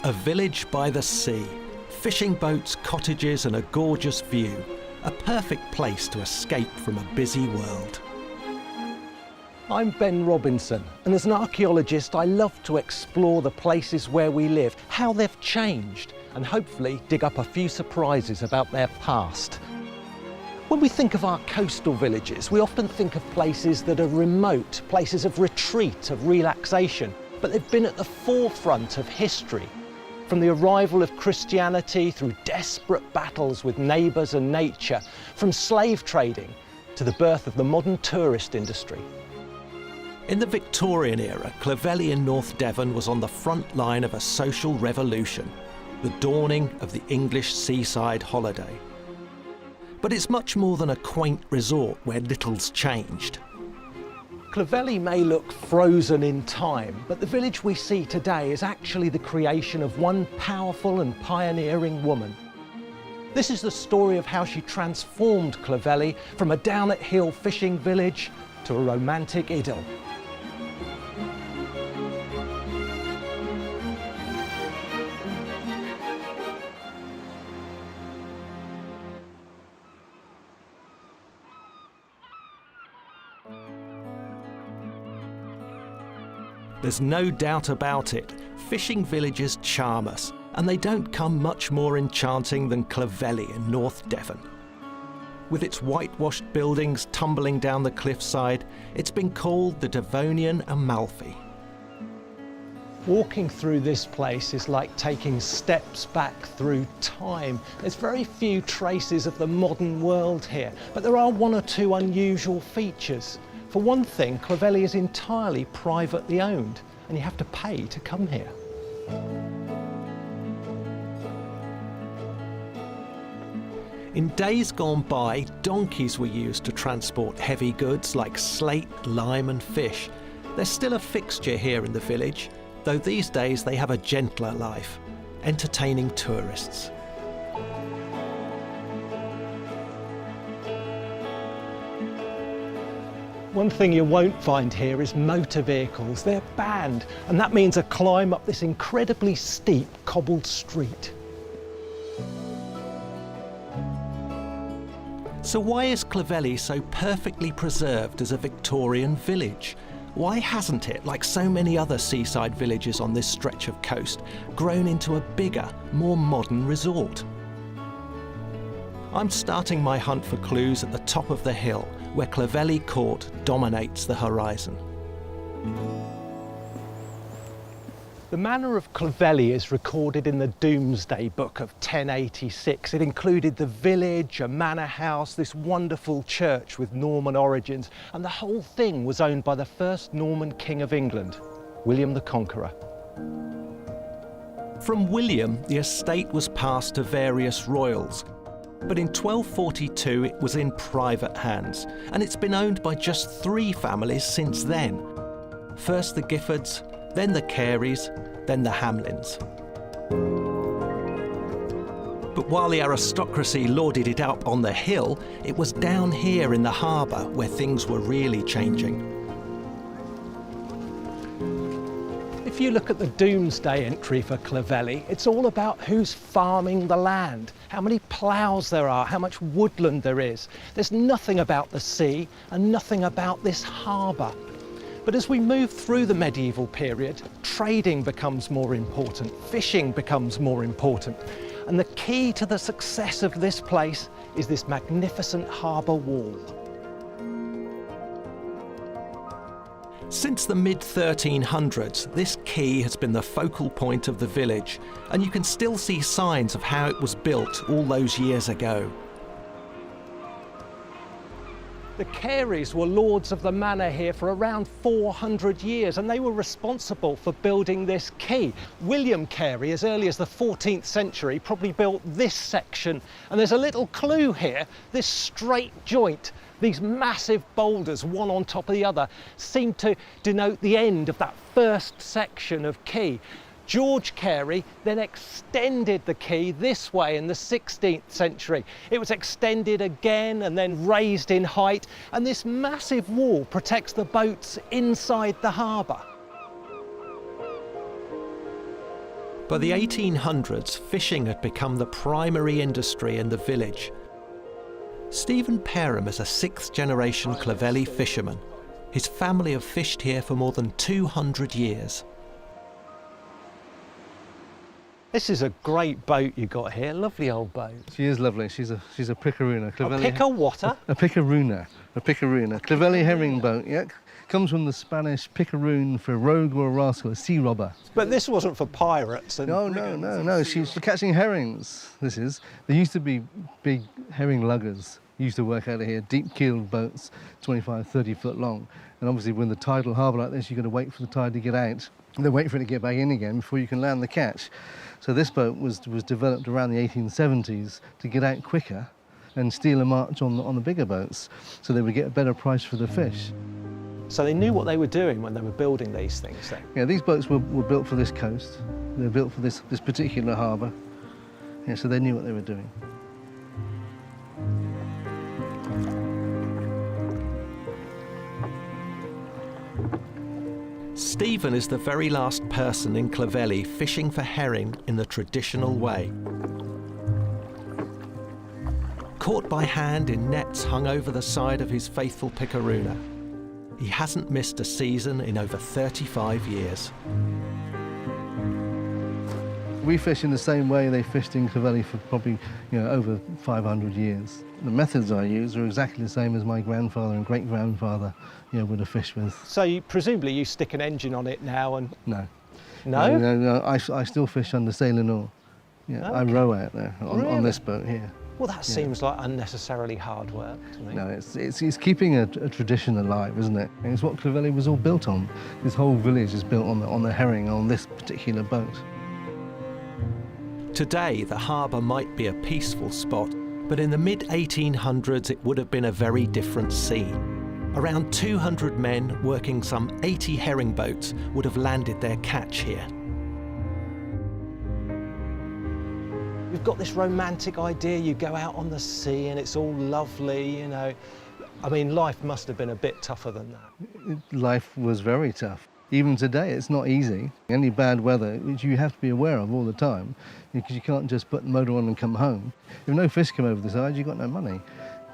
A village by the sea. Fishing boats, cottages and a gorgeous view. A perfect place to escape from a busy world. I'm Ben Robinson, and as an archaeologist I love to explore the places where we live, how they've changed, and hopefully dig up a few surprises about their past. When we think of our coastal villages, we often think of places that are remote, places of retreat, of relaxation, but they've been at the forefront of history. From the arrival of Christianity through desperate battles with neighbours and nature, from slave trading to the birth of the modern tourist industry. In the Victorian era, Clovelly in North Devon was on the front line of a social revolution, the dawning of the English seaside holiday. But it's much more than a quaint resort where little's changed. Clovelly may look frozen in time, but the village we see today is actually the creation of one powerful and pioneering woman. This is the story of how she transformed Clovelly from a down-at-hill fishing village to a romantic idyll. There's no doubt about it, fishing villages charm us, and they don't come much more enchanting than Clovelly in North Devon. With its whitewashed buildings tumbling down the cliffside, it's been called the Devonian Amalfi. Walking through this place is like taking steps back through time. There's very few traces of the modern world here, but there are one or two unusual features. For one thing, Clovelly is entirely privately owned, and you have to pay to come here. In days gone by, donkeys were used to transport heavy goods like slate, lime and fish. They're still a fixture here in the village, though these days they have a gentler life, entertaining tourists. One thing you won't find here is motor vehicles. They're banned, and that means a climb up this incredibly steep cobbled street. So why is Clovelly so perfectly preserved as a Victorian village? Why hasn't it, like so many other seaside villages on this stretch of coast, grown into a bigger, more modern resort? I'm starting my hunt for clues at the top of the hill, where Clovelly Court dominates the horizon. The manor of Clovelly is recorded in the Domesday Book of 1086. It included the village, a manor house, this wonderful church with Norman origins, and the whole thing was owned by the first Norman King of England, William the Conqueror. From William, the estate was passed to various royals, but in 1242 it was in private hands, and it's been owned by just 3 families since then. First the Giffords, then the Careys, then the Hamlins. But while the aristocracy lauded it up on the hill, it was down here in the harbour where things were really changing. If you look at the Domesday entry for Clovelly, it's all about who's farming the land, how many ploughs there are, how much woodland there is. There's nothing about the sea and nothing about this harbour. But as we move through the medieval period, trading becomes more important, fishing becomes more important. And the key to the success of this place is this magnificent harbour wall. Since the mid-1300s, this quay has been the focal point of the village, and you can still see signs of how it was built all those years ago. The Careys were lords of the manor here for around 400 years, and they were responsible for building this quay. William Carey, as early as the 14th century, probably built this section, and there's a little clue here, this straight joint. These massive boulders, one on top of the other, seem to denote the end of that first section of quay. George Carey then extended the quay this way in the 16th century. It was extended again and then raised in height, and this massive wall protects the boats inside the harbour. By the 1800s, fishing had become the primary industry in the village. Stephen Parham is a sixth-generation Clovelly fisherman. His family have fished here for more than 200 years. This is a great boat you got here, lovely old boat. She is lovely. She's a picaroona. A pica-water? A picaroona. A picaroona. Clovelly herring boat, yeah. Comes from the Spanish picaroon for rogue or rascal, a sea robber. But this wasn't for pirates and No. She's for catching herrings, this is. There used to be big herring luggers. Used to work out of here, deep-keeled boats, 25, 30 foot long. And obviously when the tidal harbour like this, you've got to wait for the tide to get out. And then wait for it to get back in again before you can land the catch. So this boat was developed around the 1870s to get out quicker and steal a march on the bigger boats, so they would get a better price for the fish. So they knew what they were doing when they were building these things then? Yeah, these boats were built for this coast. They were built for this particular harbour. Yeah, so they knew what they were doing. Stephen is the very last person in Clovelly fishing for herring in the traditional way. Caught by hand in nets hung over the side of his faithful picaroona, he hasn't missed a season in over 35 years. We fish in the same way they fished in Clovelly for probably, over 500 years. The methods I use are exactly the same as my grandfather and great-grandfather, would have fished with. So presumably you stick an engine on it now and... No. No? No, I still fish under sail and oar. Yeah, okay. I row out there on this boat here. Well, that seems like unnecessarily hard work to me. No, it's keeping a tradition alive, isn't it? And it's what Clovelly was all built on. This whole village is built on the herring, on this particular boat. Today, the harbour might be a peaceful spot, but in the mid-1800s it would have been a very different scene. Around 200 men working some 80 herring boats would have landed their catch here. You've got this romantic idea, you go out on the sea and it's all lovely, I mean, life must have been a bit tougher than that. Life was very tough. Even today, it's not easy. Any bad weather, which you have to be aware of all the time, because you can't just put the motor on and come home. If no fish come over the side, you've got no money.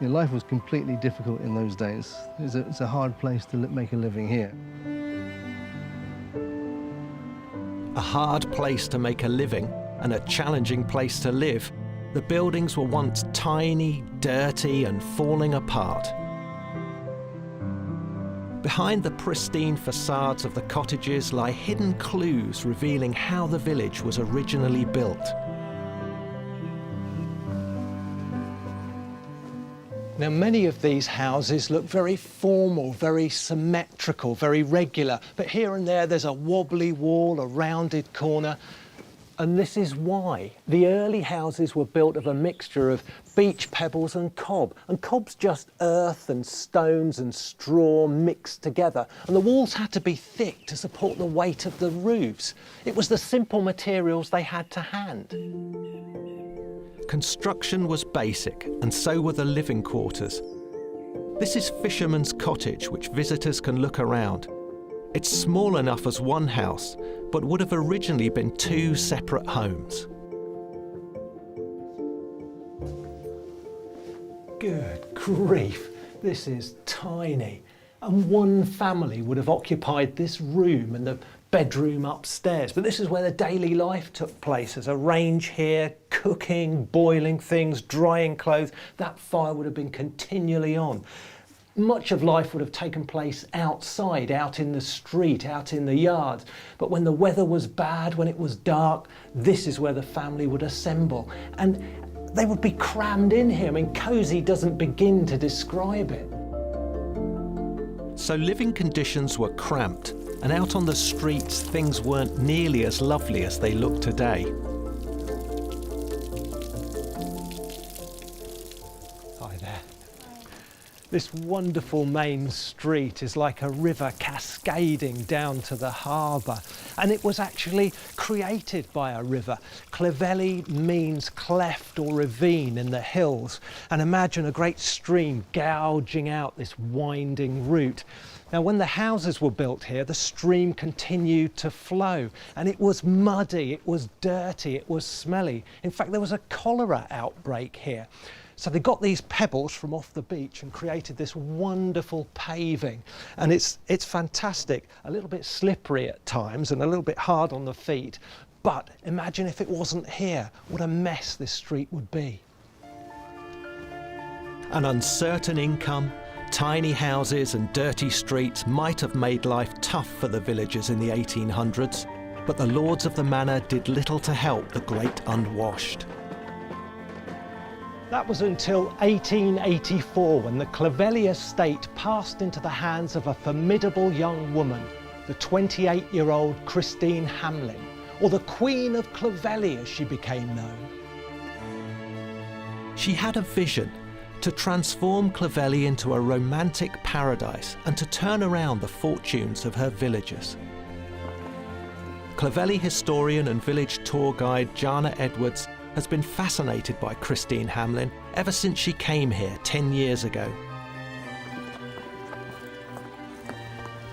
Life was completely difficult in those days. It's a hard place to make a living here. A hard place to make a living and a challenging place to live. The buildings were once tiny, dirty and falling apart. Behind the pristine facades of the cottages lie hidden clues revealing how the village was originally built. Now, many of these houses look very formal, very symmetrical, very regular, but here and there there's a wobbly wall, a rounded corner, and this is why. The early houses were built of a mixture of beach pebbles and cob's just earth and stones and straw mixed together, and the walls had to be thick to support the weight of the roofs. It was the simple materials they had to hand. Construction was basic, and so were the living quarters. This is Fisherman's Cottage, which visitors can look around. It's small enough as one house, but would have originally been two separate homes. Good grief, this is tiny. And one family would have occupied this room and the bedroom upstairs. But this is where the daily life took place. There's a range here, cooking, boiling things, drying clothes. That fire would have been continually on. Much of life would have taken place outside, out in the street, out in the yards. But when the weather was bad, when it was dark, this is where the family would assemble. And they would be crammed in here. I mean, cosy doesn't begin to describe it. So living conditions were cramped, and out on the streets, things weren't nearly as lovely as they look today. Hi there. This wonderful main street is like a river cascading down to the harbour, and it was actually created by a river. Clovelly means cleft or ravine in the hills, and imagine a great stream gouging out this winding route. Now, when the houses were built here, the stream continued to flow, and it was muddy, it was dirty, it was smelly. In fact, there was a cholera outbreak here. So they got these pebbles from off the beach and created this wonderful paving. And it's fantastic, a little bit slippery at times and a little bit hard on the feet. But imagine if it wasn't here, what a mess this street would be. An uncertain income, tiny houses and dirty streets might have made life tough for the villagers in the 1800s, but the lords of the manor did little to help the great unwashed. That was until 1884, when the Clovelly estate passed into the hands of a formidable young woman, the 28-year-old Christine Hamlin, or the Queen of Clovelly as she became known. She had a vision to transform Clovelly into a romantic paradise and to turn around the fortunes of her villagers. Clovelly historian and village tour guide Jana Edwards has been fascinated by Christine Hamlin ever since she came here 10 years ago.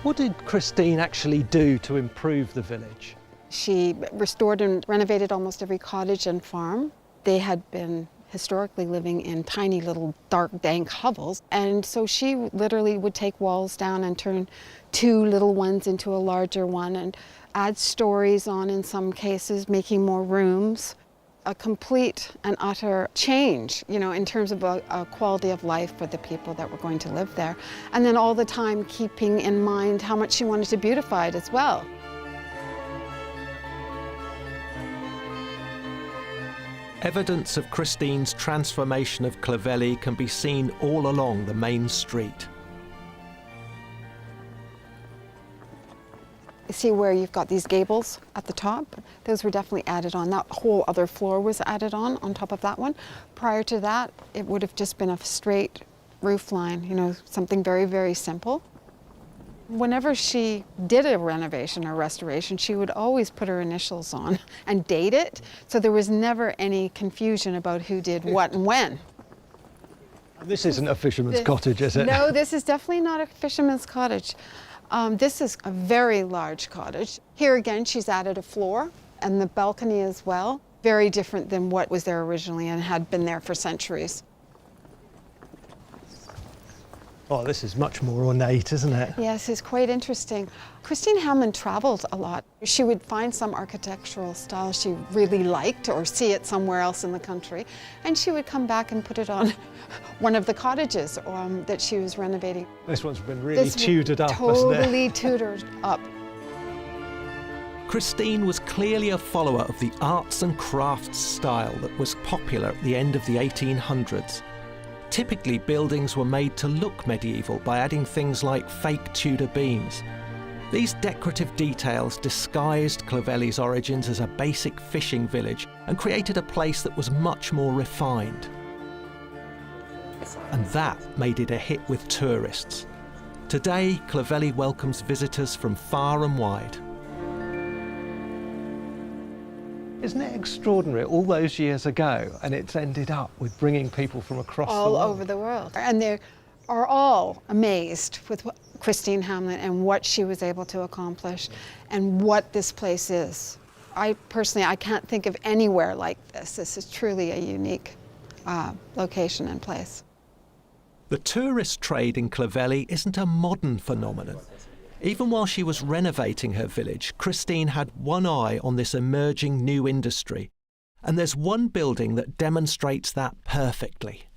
What did Christine actually do to improve the village? She restored and renovated almost every cottage and farm. They had been historically living in tiny little dark, dank hovels, and so she literally would take walls down and turn two little ones into a larger one and add stories on in some cases, making more rooms. A complete and utter change, you know, in terms of a quality of life for the people that were going to live there. And then all the time keeping in mind how much she wanted to beautify it as well. Evidence of Christine's transformation of Clovelly can be seen all along the main street. See where you've got these gables at the top? Those were definitely added on. That whole other floor was added on top of that one. Prior to that, it would have just been a straight roof line, you know, something very, very simple. Whenever she did a renovation or restoration, she would always put her initials on and date it, so there was never any confusion about who did what and when. This isn't a fisherman's cottage, is it? No, this is definitely not a fisherman's cottage. This is a very large cottage. Here again, she's added a floor and the balcony as well. Very different than what was there originally and had been there for centuries. Oh, this is much more ornate, isn't it? Yes, it's quite interesting. Christine Hamlin traveled a lot. She would find some architectural style she really liked or see it somewhere else in the country, and she would come back and put it on one of the cottages that she was renovating. This one's been really tutored up, hasn't it? Totally tutored up. Christine was clearly a follower of the arts and crafts style that was popular at the end of the 1800s. Typically, buildings were made to look medieval by adding things like fake Tudor beams. These decorative details disguised Clovelly's origins as a basic fishing village and created a place that was much more refined. And that made it a hit with tourists. Today, Clovelly welcomes visitors from far and wide. Isn't it extraordinary, all those years ago, and it's ended up with bringing people from across the world? All over the world. And they are all amazed with Christine Hamlin and what she was able to accomplish and what this place is. I can't think of anywhere like this. This is truly a unique location and place. The tourist trade in Clovelly isn't a modern phenomenon. Even while she was renovating her village, Christine had one eye on this emerging new industry. And there's one building that demonstrates that perfectly.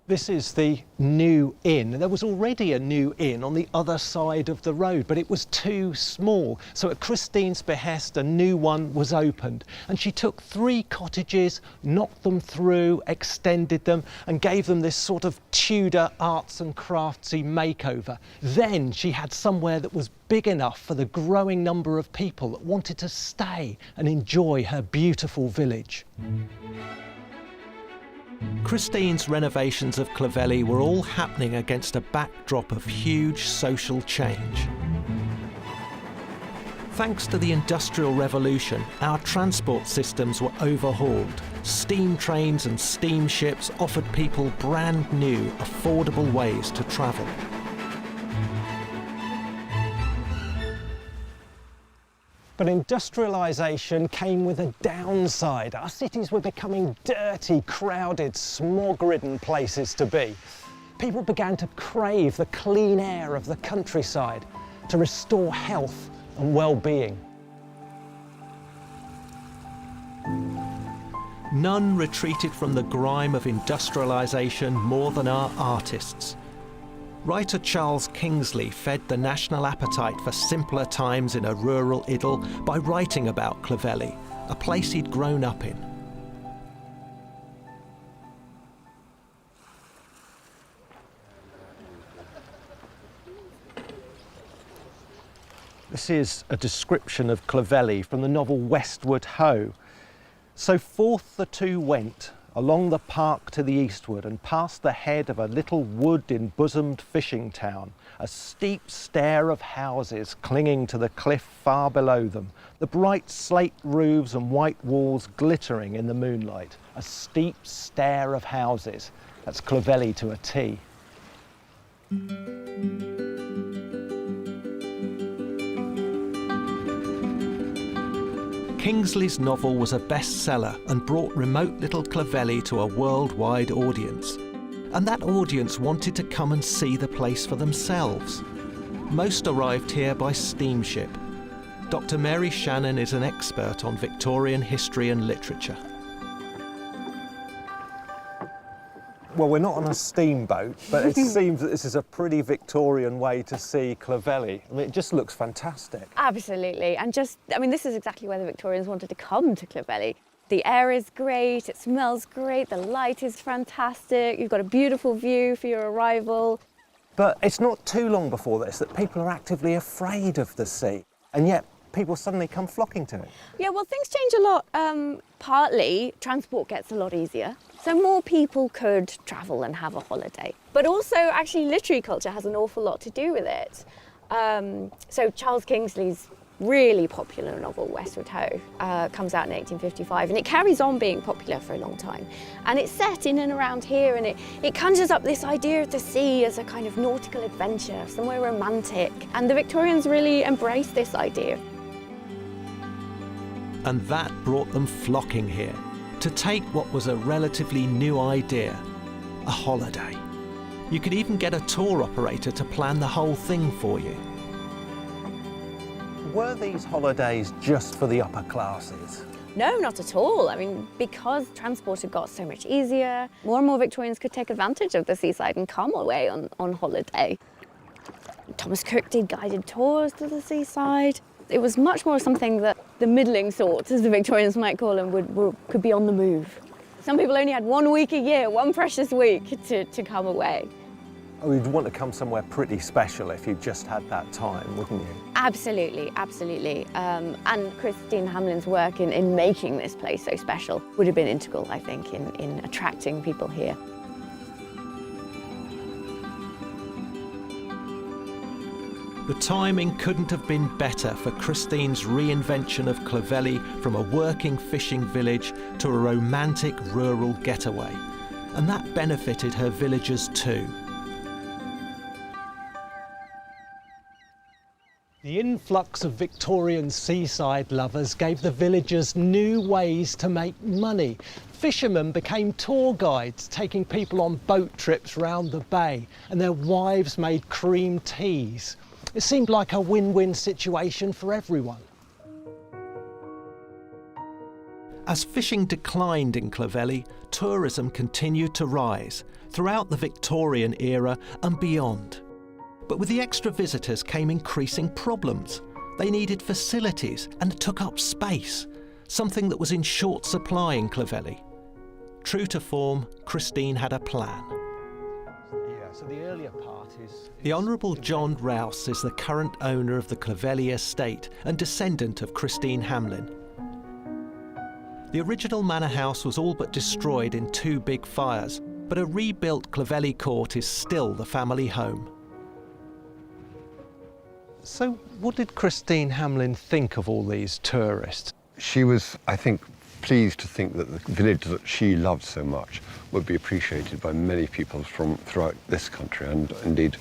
This is the new inn. There was already a new inn on the other side of the road, but it was too small. So at Christine's behest, a new one was opened. And she took 3 cottages, knocked them through, extended them, and gave them this sort of Tudor arts and craftsy makeover. Then she had somewhere that was big enough for the growing number of people that wanted to stay and enjoy her beautiful village. Christine's renovations of Clovelly were all happening against a backdrop of huge social change. Thanks to the Industrial Revolution, our transport systems were overhauled. Steam trains and steamships offered people brand new, affordable ways to travel. But industrialisation came with a downside. Our cities were becoming dirty, crowded, smog-ridden places to be. People began to crave the clean air of the countryside to restore health and well-being. None retreated from the grime of industrialisation more than our artists. Writer Charles Kingsley fed the national appetite for simpler times in a rural idyll by writing about Clovelly, a place he'd grown up in. This is a description of Clovelly from the novel Westward Ho. So forth the two went, along the park to the eastward, and past the head of a little wood-embosomed fishing town, a steep stair of houses clinging to the cliff far below them, the bright slate roofs and white walls glittering in the moonlight. A steep stair of houses. That's Clovelly to a T. Kingsley's novel was a bestseller and brought remote little Clovelly to a worldwide audience. And that audience wanted to come and see the place for themselves. Most arrived here by steamship. Dr. Mary Shannon is an expert on Victorian history and literature. Well, we're not on a steamboat, but it seems that this is a pretty Victorian way to see Clovelly. I mean, it just looks fantastic. Absolutely, and this is exactly where the Victorians wanted to come to Clovelly. The air is great, it smells great, the light is fantastic, you've got a beautiful view for your arrival. But it's not too long before this that people are actively afraid of the sea, and yet people suddenly come flocking to it. Yeah, well, things change a lot. Partly, transport gets a lot easier, so more people could travel and have a holiday. But also, actually, literary culture has an awful lot to do with it. So Charles Kingsley's really popular novel, Westward Ho, comes out in 1855, and it carries on being popular for a long time. And it's set in and around here, and it conjures up this idea of the sea as a kind of nautical adventure, somewhere romantic. And the Victorians really embraced this idea. And that brought them flocking here to take what was a relatively new idea, a holiday. You could even get a tour operator to plan the whole thing for you. Were these holidays just for the upper classes? No, not at all. I mean, because transport had got so much easier, more and more Victorians could take advantage of the seaside and come away on holiday. Thomas Cook did guided tours to the seaside. It was much more something that the middling sorts, as the Victorians might call them, could be on the move. Some people only had 1 week a year, one precious week to come away. Oh, you'd want to come somewhere pretty special if you just had that time, wouldn't you? Absolutely, absolutely. And Christine Hamlin's work in making this place so special would have been integral, I think, in attracting people here. The timing couldn't have been better for Christine's reinvention of Clovelly from a working fishing village to a romantic rural getaway. And that benefited her villagers too. The influx of Victorian seaside lovers gave the villagers new ways to make money. Fishermen became tour guides, taking people on boat trips round the bay, and their wives made cream teas. It seemed like a win-win situation for everyone. As fishing declined in Clovelly, tourism continued to rise throughout the Victorian era and beyond. But with the extra visitors came increasing problems. They needed facilities and took up space, something that was in short supply in Clovelly. True to form, Christine had a plan. So the earlier part is... The Honourable John Rouse is the current owner of the Clovelly estate and descendant of Christine Hamlin. The original manor house was all but destroyed in 2 big fires, but a rebuilt Clovelly court is still the family home. So what did Christine Hamlin think of all these tourists? She was, I think, pleased to think that the village that she loved so much would be appreciated by many people from throughout this country and indeed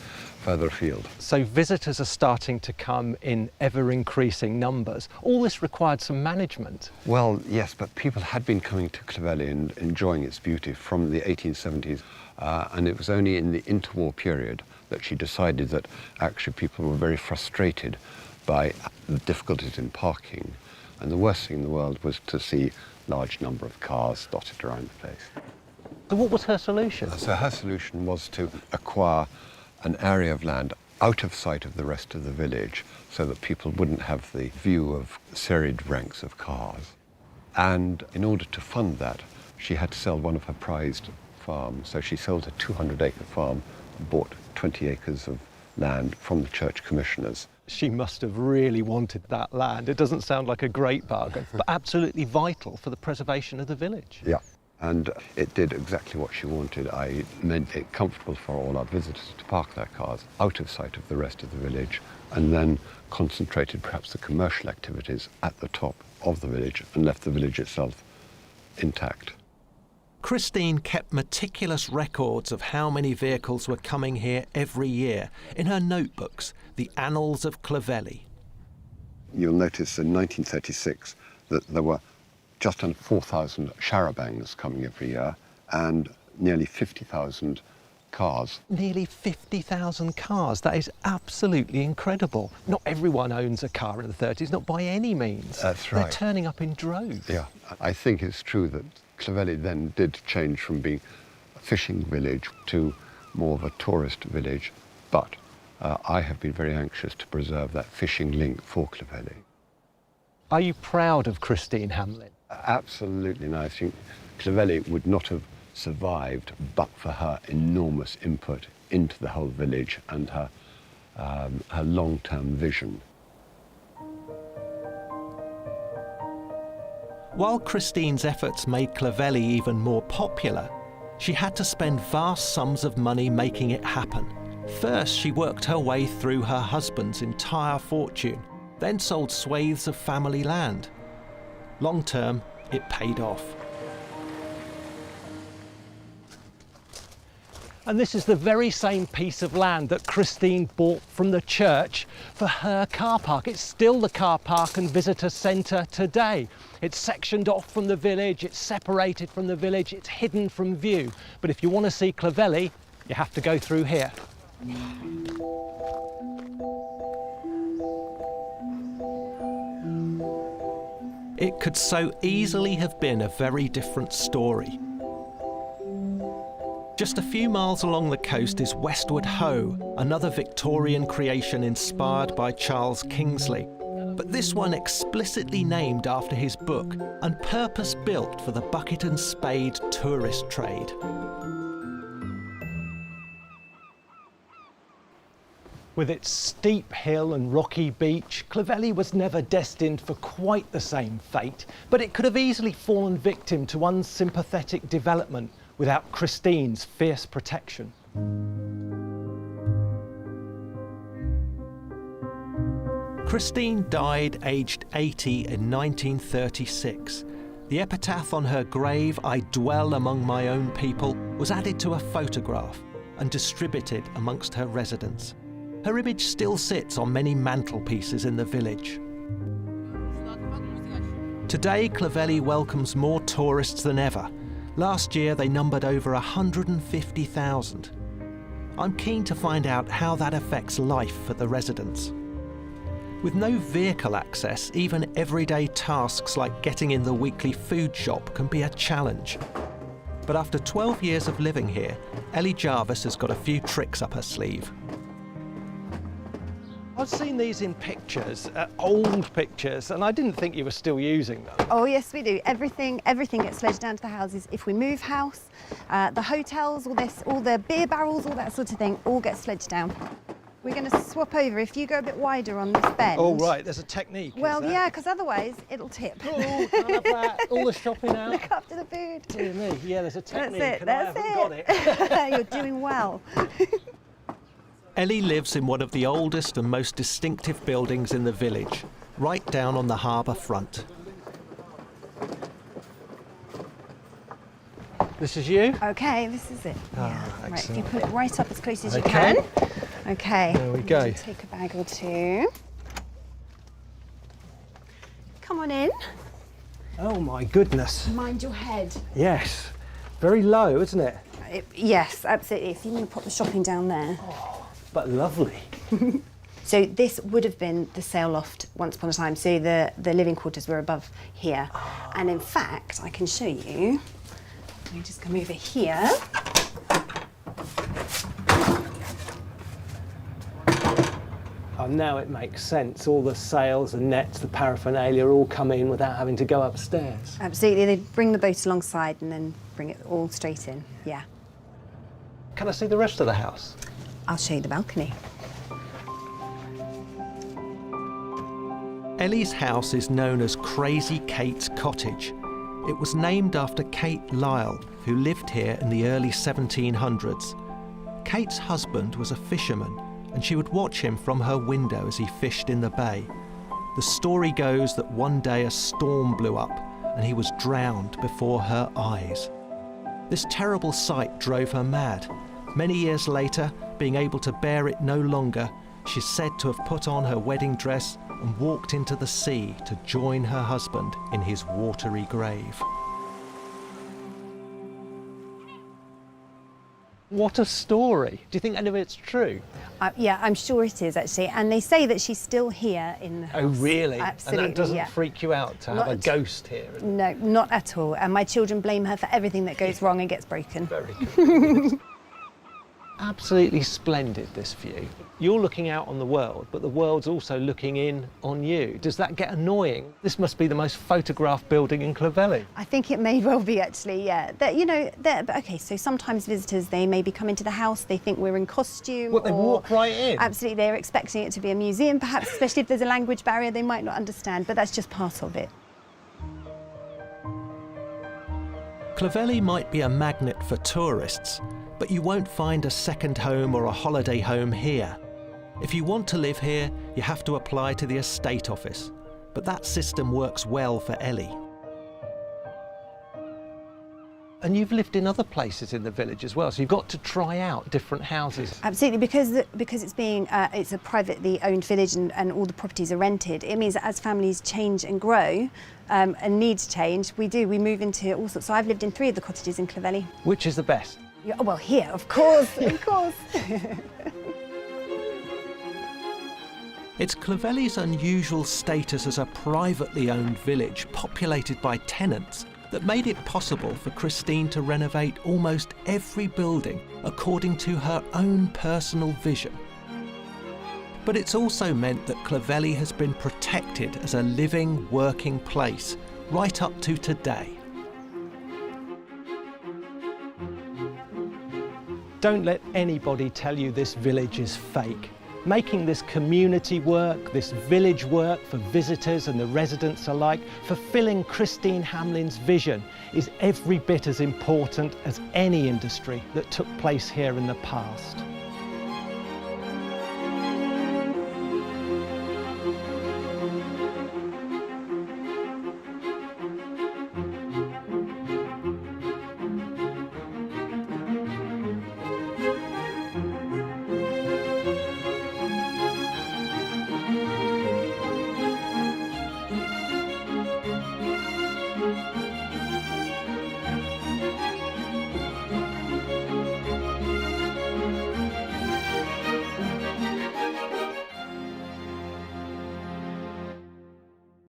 further afield. So visitors are starting to come in ever-increasing numbers. All this required some management. Well, yes, but people had been coming to Clovelly and enjoying its beauty from the 1870s, and it was only in the interwar period that she decided that actually people were very frustrated by the difficulties in parking, and the worst thing in the world was to see a large number of cars dotted around the place. So what was her solution? So her solution was to acquire an area of land out of sight of the rest of the village so that people wouldn't have the view of serried ranks of cars. And in order to fund that, she had to sell one of her prized farms. So she sold a 200-acre farm and bought 20 acres of land from the church commissioners. She must have really wanted that land. It doesn't sound like a great bargain, but absolutely vital for the preservation of the village. Yeah. And it did exactly what she wanted. I made it comfortable for all our visitors to park their cars out of sight of the rest of the village, and then concentrated perhaps the commercial activities at the top of the village and left the village itself intact. Christine kept meticulous records of how many vehicles were coming here every year in her notebooks, the Annals of Clovelly. You'll notice in 1936 that there were just under 4,000 charabancs coming every year and nearly 50,000 cars. Nearly 50,000 cars. That is absolutely incredible. Not everyone owns a car in the 30s, not by any means. That's right. They're turning up in droves. Yeah, I think it's true that Clovelly then did change from being a fishing village to more of a tourist village, but I have been very anxious to preserve that fishing link for Clovelly. Are you proud of Christine Hamlin? Absolutely, and I think Clovelly would not have survived but for her enormous input into the whole village and her long-term vision. While Christine's efforts made Clovelly even more popular, she had to spend vast sums of money making it happen. First, she worked her way through her husband's entire fortune, then sold swathes of family land. Long term, it paid off. And this is the very same piece of land that Christine bought from the church for her car park. It's still the car park and visitor centre today. It's sectioned off from the village, it's separated from the village, it's hidden from view. But if you want to see Clovelly, you have to go through here. It could so easily have been a very different story. Just a few miles along the coast is Westward Ho, another Victorian creation inspired by Charles Kingsley, but this one explicitly named after his book and purpose-built for the bucket and spade tourist trade. With its steep hill and rocky beach, Clovelly was never destined for quite the same fate, but it could have easily fallen victim to unsympathetic development without Christine's fierce protection. Christine died aged 80 in 1936. The epitaph on her grave, "I dwell among my own people," was added to a photograph and distributed amongst her residents. Her image still sits on many mantelpieces in the village. Today, Clovelly welcomes more tourists than ever. Last year, they numbered over 150,000. I'm keen to find out how that affects life for the residents. With no vehicle access, even everyday tasks like getting in the weekly food shop can be a challenge. But after 12 years of living here, Ellie Jarvis has got a few tricks up her sleeve. I've seen these in pictures, old pictures, and I didn't think you were still using them. Oh yes, we do. Everything gets sledged down to the houses. If we move house, the hotels, all the beer barrels, all that sort of thing, all gets sledged down. We're going to swap over. If you go a bit wider on this bend. Oh right, there's a technique. Well, yeah, because otherwise it'll tip. Oh, can't have that. All the shopping out. Look after the food. Dear me, yeah, there's a technique. That's it. And I haven't got it. You're doing well. Ellie lives in one of the oldest and most distinctive buildings in the village, right down on the harbour front. This is you? Okay, this is it. Yeah. Right, if you excellent. put it right up as close as you Okay. can. Okay. There we go. Take a bag or two. Come on in. Oh my goodness. Mind your head. Yes. Very low, isn't it? Yes, absolutely. If you want to pop the shopping down there. But lovely. So this would have been the sail loft once upon a time. So the living quarters were above here. And in fact, I can show you. Let me just come over here. Oh, now it makes sense. All the sails, the nets, the paraphernalia all come in without having to go upstairs. Absolutely. They bring the boat alongside and then bring it all straight in. Yeah. Can I see the rest of the house? I'll show you the balcony. Ellie's house is known as Crazy Kate's Cottage. It was named after Kate Lyle, who lived here in the early 1700s. Kate's husband was a fisherman, and she would watch him from her window as he fished in the bay. The story goes that one day a storm blew up and he was drowned before her eyes. This terrible sight drove her mad. Many years later, being able to bear it no longer, she's said to have put on her wedding dress and walked into the sea to join her husband in his watery grave. What a story. Do you think any of it's true? Yeah, I'm sure it is actually. And they say that she's still here in the house. Oh, really? Absolutely. And that doesn't yeah. freak you out to have Not a at- ghost here? No, not at all. And my children blame her for everything that goes wrong and gets broken. Very good. Absolutely splendid, this view. You're looking out on the world, but the world's also looking in on you. Does that get annoying? This must be the most photographed building in Clovelly. I think it may well be actually, yeah. That, you know, okay, so sometimes visitors, they maybe come into the house, they think we're in costume. What, they walk right in? Absolutely, they're expecting it to be a museum, perhaps, especially if there's a language barrier, they might not understand, but that's just part of it. Clovelly might be a magnet for tourists, but you won't find a second home or a holiday home here. If you want to live here, you have to apply to the estate office, but that system works well for Ellie. And you've lived in other places in the village as well, so you've got to try out different houses. Absolutely, because it's being it's a privately owned village and all the properties are rented. It means that as families change and grow and needs change, we move into all sorts. So I've lived in 3 of the cottages in Clovelly. Which is the best? Yeah, well, here, of course, of course. It's Clovelly's unusual status as a privately owned village populated by tenants that made it possible for Christine to renovate almost every building according to her own personal vision. But it's also meant that Clovelly has been protected as a living, working place right up to today. Don't let anybody tell you this village is fake. Making this community work, this village work for visitors and the residents alike, fulfilling Christine Hamlin's vision is every bit as important as any industry that took place here in the past.